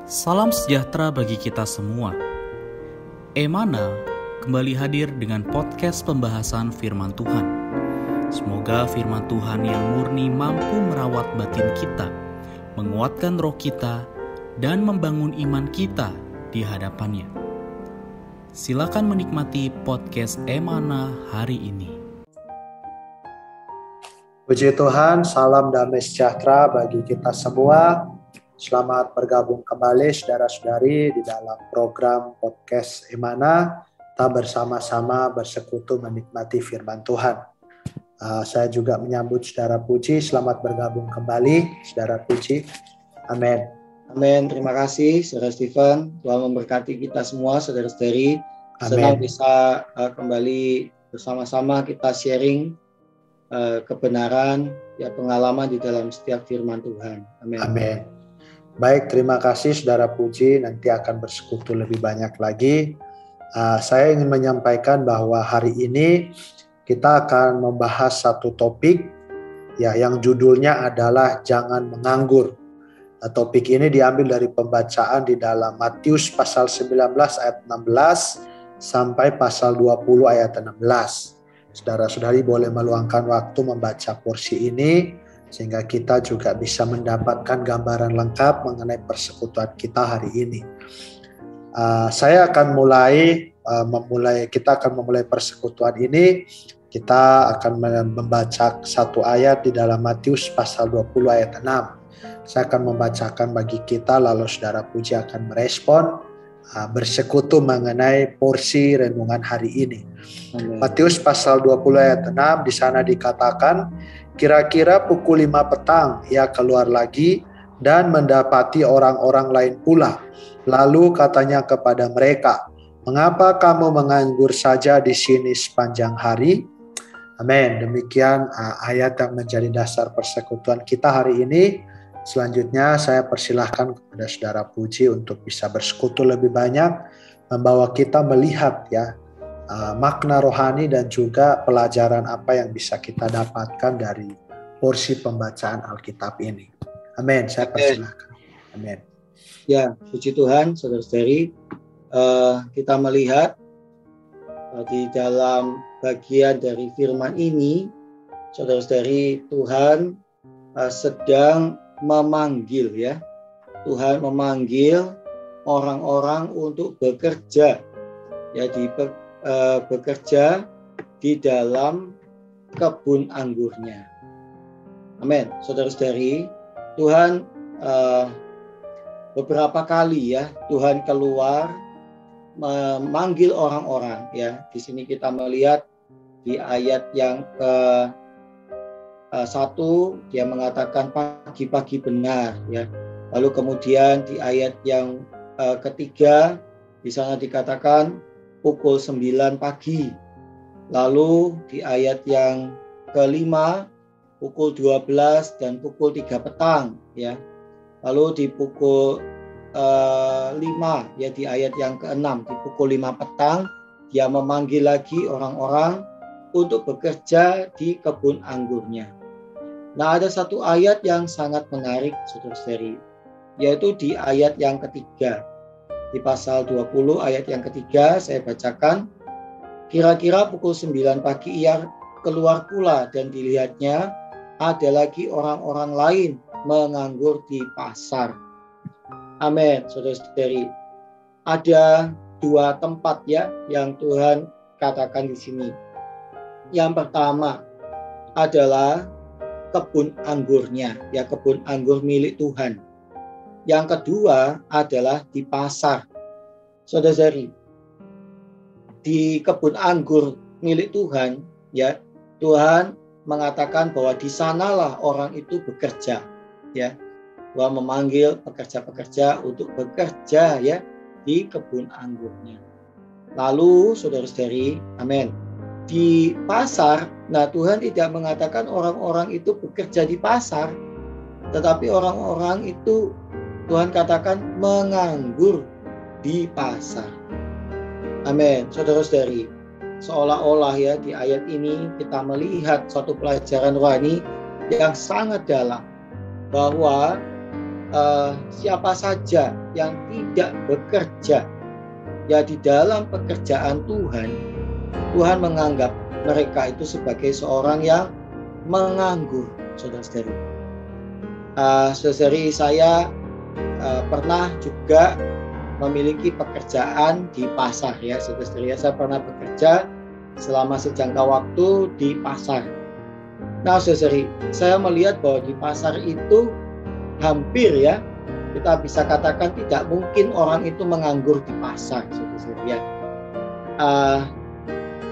Salam sejahtera bagi kita semua. Emana kembali hadir dengan podcast pembahasan firman Tuhan. Semoga firman Tuhan yang murni mampu merawat batin kita, menguatkan roh kita, dan membangun iman kita di hadapannya. Silakan menikmati podcast Emana hari ini. Puji Tuhan, salam damai sejahtera bagi kita semua. Selamat bergabung kembali saudara-saudari di dalam program podcast Emana. Kita bersama-sama bersekutu menikmati firman Tuhan. Saya juga menyambut saudara Puji, selamat bergabung kembali saudara Puji. Amin. Amin, terima kasih saudara Stephen. Tuhan memberkati kita semua saudara-saudari. Senang bisa kembali bersama-sama kita sharing kebenaran, pengalaman di dalam setiap firman Tuhan. Amin. Amin. Baik, terima kasih saudara Puji. Nanti akan bersekutu lebih banyak lagi. Saya ingin menyampaikan bahwa hari ini kita akan membahas satu topik yang judulnya adalah jangan menganggur. Topik ini diambil dari pembacaan di dalam Matius pasal 19 ayat 16 sampai pasal 20 ayat 16. Saudara-saudari boleh meluangkan waktu membaca porsi ini sehingga kita juga bisa mendapatkan gambaran lengkap mengenai persekutuan kita hari ini. Saya akan kita akan memulai persekutuan ini. Kita akan membaca satu ayat di dalam Matius pasal 20 ayat 6. Saya akan membacakan bagi kita, lalu saudara Puji akan merespon bersekutu mengenai porsi renungan hari ini. Matius pasal 20 ayat 6, di sana dikatakan, kira-kira pukul 5 petang ia keluar lagi dan mendapati orang-orang lain pula. Lalu katanya kepada mereka, mengapa kamu menganggur saja di sini sepanjang hari? Amin. Demikian ayat yang menjadi dasar persekutuan kita hari ini. Selanjutnya saya persilahkan kepada saudara Puji untuk bisa bersekutu lebih banyak, membawa kita melihat makna rohani dan juga pelajaran apa yang bisa kita dapatkan dari porsi pembacaan Alkitab ini. Amin. Saya persilahkan. Amin. Ya, puji Tuhan, saudara-saudari. Kita melihat di dalam bagian dari firman ini, saudara-saudari, Tuhan sedang memanggil Tuhan memanggil orang-orang untuk bekerja bekerja di dalam kebun anggurnya. Amin. Saudara-saudari, Tuhan beberapa kali Tuhan keluar memanggil orang-orang Di sini kita melihat di ayat yang ke-1 dia mengatakan pagi-pagi benar Lalu kemudian di ayat yang ketiga di sana dikatakan pukul 9 pagi. Lalu di ayat yang kelima pukul 12 dan pukul 3 petang Lalu di pukul 5 di ayat yang ke-6 di pukul 5 petang dia memanggil lagi orang-orang untuk bekerja di kebun anggurnya. Nah, ada satu ayat yang sangat menarik saudara-saudari, yaitu di ayat yang ketiga. Di pasal 20 ayat yang ketiga saya bacakan, kira-kira pukul 9 pagi ia keluar pula dan dilihatnya ada lagi orang-orang lain menganggur di pasar. Amin, saudara-saudari. Ada dua tempat yang Tuhan katakan di sini. Yang pertama adalah kebun anggurnya, kebun anggur milik Tuhan. Yang kedua adalah di pasar. Saudara-saudari, di kebun anggur milik Tuhan, Tuhan mengatakan bahwa di sanalah orang itu bekerja, Tuhan memanggil pekerja-pekerja untuk bekerja di kebun anggurnya. Lalu saudara-saudari, amin, di pasar, Tuhan tidak mengatakan orang-orang itu bekerja di pasar, tetapi orang-orang itu Tuhan katakan menganggur di pasar. Amin. Saudara-saudari, seolah-olah di ayat ini kita melihat suatu pelajaran rohani yang sangat dalam, bahwa siapa saja yang tidak bekerja ya di dalam pekerjaan Tuhan, Tuhan menganggap mereka itu sebagai seorang yang menganggur, saudara-saudari. Saudari, saya pernah juga memiliki pekerjaan di pasar ya, saudara-saudari. Saya pernah bekerja selama sejangka waktu di pasar. Nah, saudari, saya melihat bahwa di pasar itu hampir ya, kita bisa katakan tidak mungkin orang itu menganggur di pasar, saudara-saudari ya.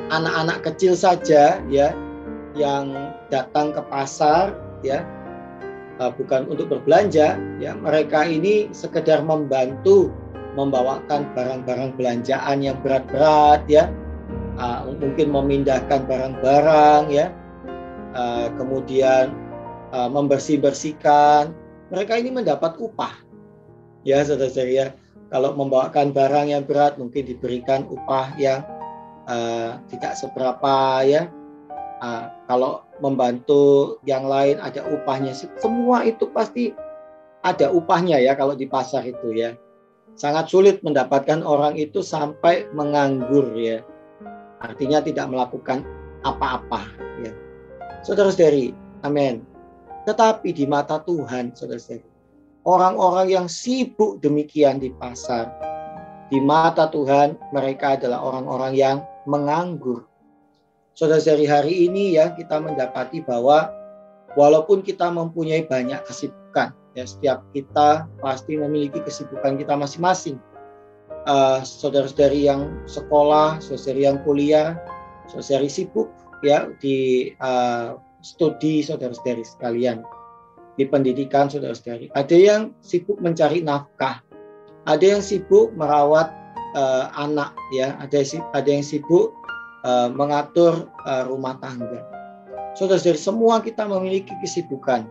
Anak-anak kecil saja ya yang datang ke pasar ya, bukan untuk berbelanja ya, mereka ini sekedar membantu membawakan barang-barang belanjaan yang berat-berat ya, mungkin memindahkan barang-barang ya, kemudian membersih-bersihkan. Mereka ini mendapat upah ya, saudara-saudara ya. Kalau membawakan barang yang berat mungkin diberikan upah yang tidak seberapa ya. Kalau membantu yang lain ada upahnya. Semua itu pasti ada upahnya ya kalau di pasar itu ya. Sangat sulit mendapatkan orang itu sampai menganggur ya. Artinya tidak melakukan apa-apa ya. Saudara-saudari, amin. Tetapi di mata Tuhan, saudara-saudari, orang-orang yang sibuk demikian di pasar, di mata Tuhan mereka adalah orang-orang yang menganggur. Saudara-saudari, hari ini ya kita mendapati bahwa walaupun kita mempunyai banyak kesibukan, ya setiap kita pasti memiliki kesibukan kita masing-masing. Saudara-saudari yang sekolah, saudara-saudari yang kuliah, saudara-saudari sibuk ya di studi, saudara-saudari sekalian, di pendidikan, saudara-saudari. Ada yang sibuk mencari nafkah, ada yang sibuk merawat anak ya, ada yang sibuk mengatur rumah tangga. Saudara-saudari, semua kita memiliki kesibukan.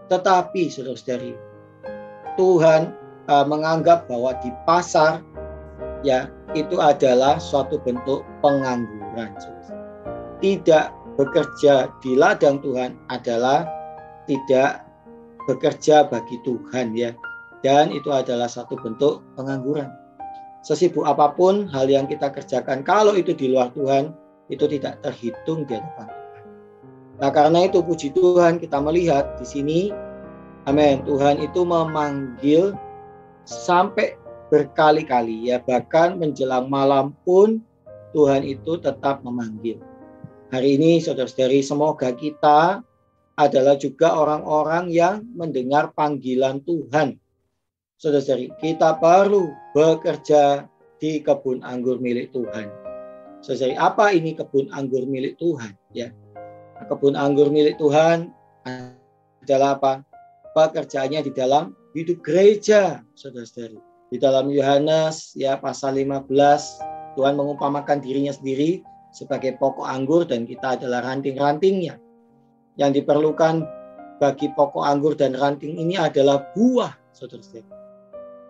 Tetapi saudara-saudari, Tuhan menganggap bahwa di pasar ya itu adalah suatu bentuk pengangguran. Tidak bekerja di ladang Tuhan adalah tidak bekerja bagi Tuhan ya. Dan itu adalah satu bentuk pengangguran. Sesibuk apapun hal yang kita kerjakan, kalau itu di luar Tuhan, itu tidak terhitung di hadapan Tuhan. Nah, karena itu puji Tuhan kita melihat di sini, amin, Tuhan itu memanggil sampai berkali-kali ya, bahkan menjelang malam pun Tuhan itu tetap memanggil. Hari ini saudara-saudari, semoga kita adalah juga orang-orang yang mendengar panggilan Tuhan. Saudara-saudari, kita perlu bekerja di kebun anggur milik Tuhan. Saudara-saudari, apa ini kebun anggur milik Tuhan? Ya, kebun anggur milik Tuhan adalah apa? Pekerjaannya di dalam hidup gereja, saudara-saudari. Di dalam Yohanes ya pasal 15, Tuhan mengumpamakan dirinya sendiri sebagai pokok anggur dan kita adalah ranting-rantingnya. Yang diperlukan bagi pokok anggur dan ranting ini adalah buah, saudara-saudari.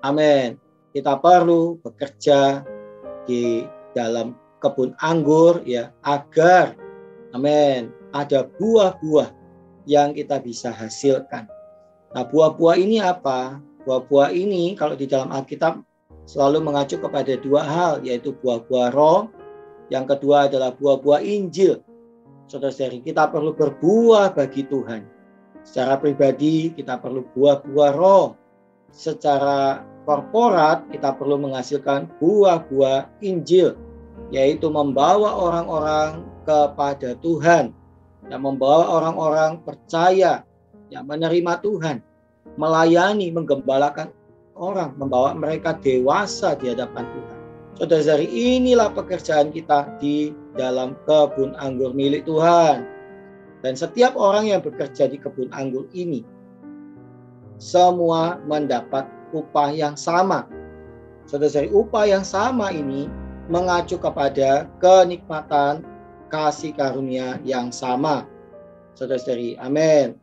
Amin. Kita perlu bekerja di dalam kebun anggur ya, agar amin, ada buah-buah yang kita bisa hasilkan. Nah, buah-buah ini apa? Buah-buah ini kalau di dalam Alkitab selalu mengacu kepada dua hal, yaitu buah-buah roh. Yang kedua adalah buah-buah Injil. Saudara-saudari, kita perlu berbuah bagi Tuhan. Secara pribadi kita perlu buah-buah roh. Secara korporat kita perlu menghasilkan buah-buah Injil, yaitu membawa orang-orang kepada Tuhan, yang membawa orang-orang percaya, yang menerima Tuhan, melayani, menggembalakan orang, membawa mereka dewasa di hadapan Tuhan. Saudara-saudari, inilah pekerjaan kita di dalam kebun anggur milik Tuhan. Dan setiap orang yang bekerja di kebun anggur ini, semua mendapat upah yang sama. Saudara-saudari, upah yang sama ini mengacu kepada kenikmatan kasih karunia yang sama. Saudara-saudari, amin.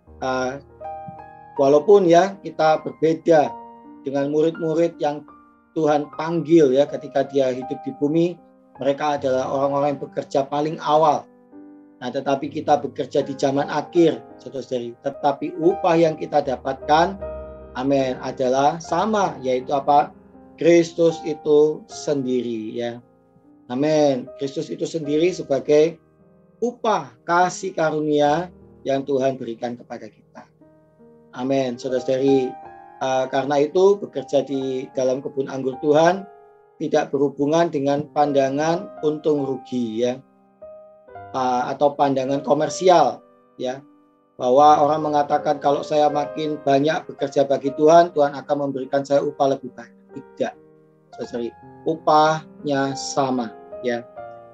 Walaupun ya kita berbeda dengan murid-murid yang Tuhan panggil ya ketika dia hidup di bumi, mereka adalah orang-orang yang bekerja paling awal. Nah, tetapi kita bekerja di zaman akhir, saudara-saudari. Tetapi upah yang kita dapatkan amin, adalah sama, yaitu apa? Kristus itu sendiri, ya. Amin. Kristus itu sendiri sebagai upah kasih karunia yang Tuhan berikan kepada kita. Amin. Saudara-saudari, karena itu bekerja di dalam kebun anggur Tuhan tidak berhubungan dengan pandangan untung rugi, ya, atau pandangan komersial, ya, bahwa orang mengatakan kalau saya makin banyak bekerja bagi Tuhan, Tuhan akan memberikan saya upah lebih banyak. Tidak, saudari, upahnya sama, ya.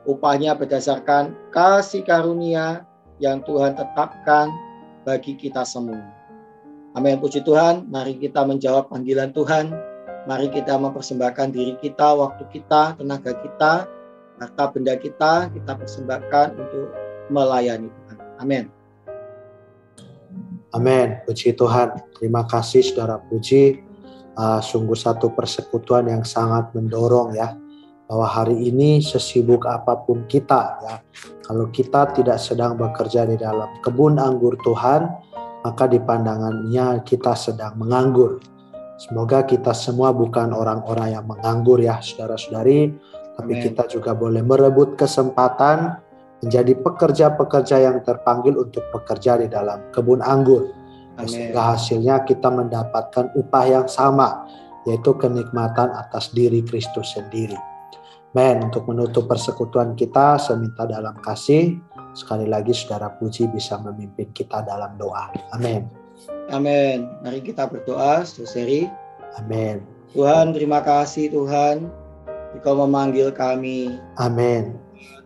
Upahnya berdasarkan kasih karunia yang Tuhan tetapkan bagi kita semua. Amin, puji Tuhan. Mari kita menjawab panggilan Tuhan. Mari kita mempersembahkan diri kita, waktu kita, tenaga kita, harta benda kita persembahkan untuk melayani Tuhan. Amin. Amin, puji Tuhan. Terima kasih Saudara Puji. Sungguh satu persekutuan yang sangat mendorong, ya, bahwa hari ini sesibuk apapun kita, ya, kalau kita tidak sedang bekerja di dalam kebun anggur Tuhan, maka di pandangannya kita sedang menganggur. Semoga kita semua bukan orang-orang yang menganggur, ya saudara-saudari, tapi Amen. kita juga boleh merebut kesempatan menjadi pekerja-pekerja yang terpanggil untuk bekerja di dalam kebun anggur. Sehingga hasilnya kita mendapatkan upah yang sama, yaitu kenikmatan atas diri Kristus sendiri. Amin. Untuk menutup persekutuan kita, saya minta dalam kasih, sekali lagi Saudara Puji bisa memimpin kita dalam doa. Amin. Amin. Mari kita berdoa, saudari. Amin. Tuhan, terima kasih Tuhan, Engkau memanggil kami. Amin.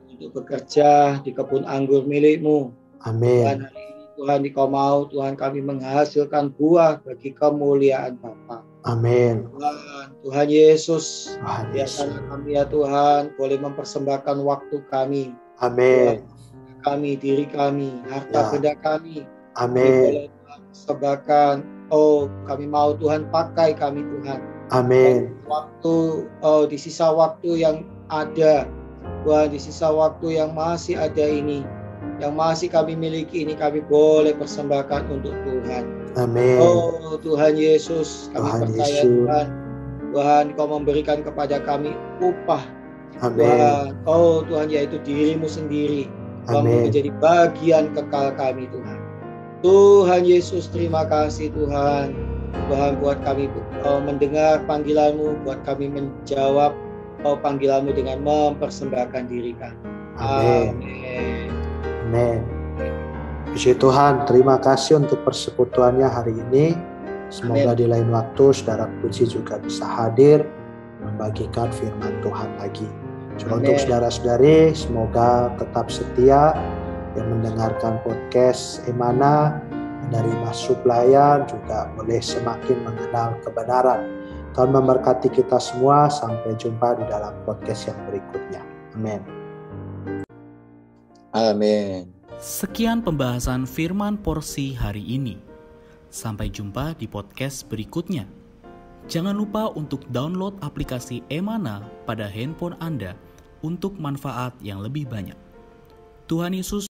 Untuk bekerja di kebun anggur milik-Mu. Amin. Tuhan, hari ini Tuhan, Engkau mau Tuhan kami menghasilkan buah bagi kemuliaan Bapa. Amin. Tuhan Yesus, Yesus. biarkan kami, ya Tuhan, boleh mempersembahkan waktu kami. Amin. Kami, diri kami, harta benda kami. Amin. Boleh persembahkan. Oh, kami mau Tuhan pakai kami Tuhan. Amin. Di sisa waktu yang ada, Tuhan, di sisa waktu yang masih ada ini, yang masih kami miliki ini, kami boleh persembahkan untuk Tuhan. Amin. Oh Tuhan Yesus, kami Tuhan percaya Yesus. Tuhan, Tuhan Kau memberikan kepada kami upah. Amin. Tuhan, oh Tuhan, yaitu diri-Mu sendiri. Tuhan menjadi bagian kekal kami Tuhan. Tuhan Yesus, terima kasih Tuhan. Tuhan, buat kami mendengar panggilan-Mu, buat kami menjawab panggilan-Mu dengan mempersembahkan diri kami. Amin. Amin. Amin. Puji Tuhan, terima kasih untuk persekutuannya hari ini. Semoga di lain waktu Saudara Puji juga bisa hadir membagikan firman Tuhan lagi. Juga untuk saudara-saudari, semoga tetap setia yang mendengarkan podcast Emana, menerima suplayan, juga boleh semakin mengenal kebenaran. Tuhan memberkati kita semua, sampai jumpa di dalam podcast yang berikutnya. Amin. Amin. Sekian pembahasan firman porsi hari ini. Sampai jumpa di podcast berikutnya. Jangan lupa untuk download aplikasi Emana pada handphone Anda untuk manfaat yang lebih banyak. Tuhan Yesus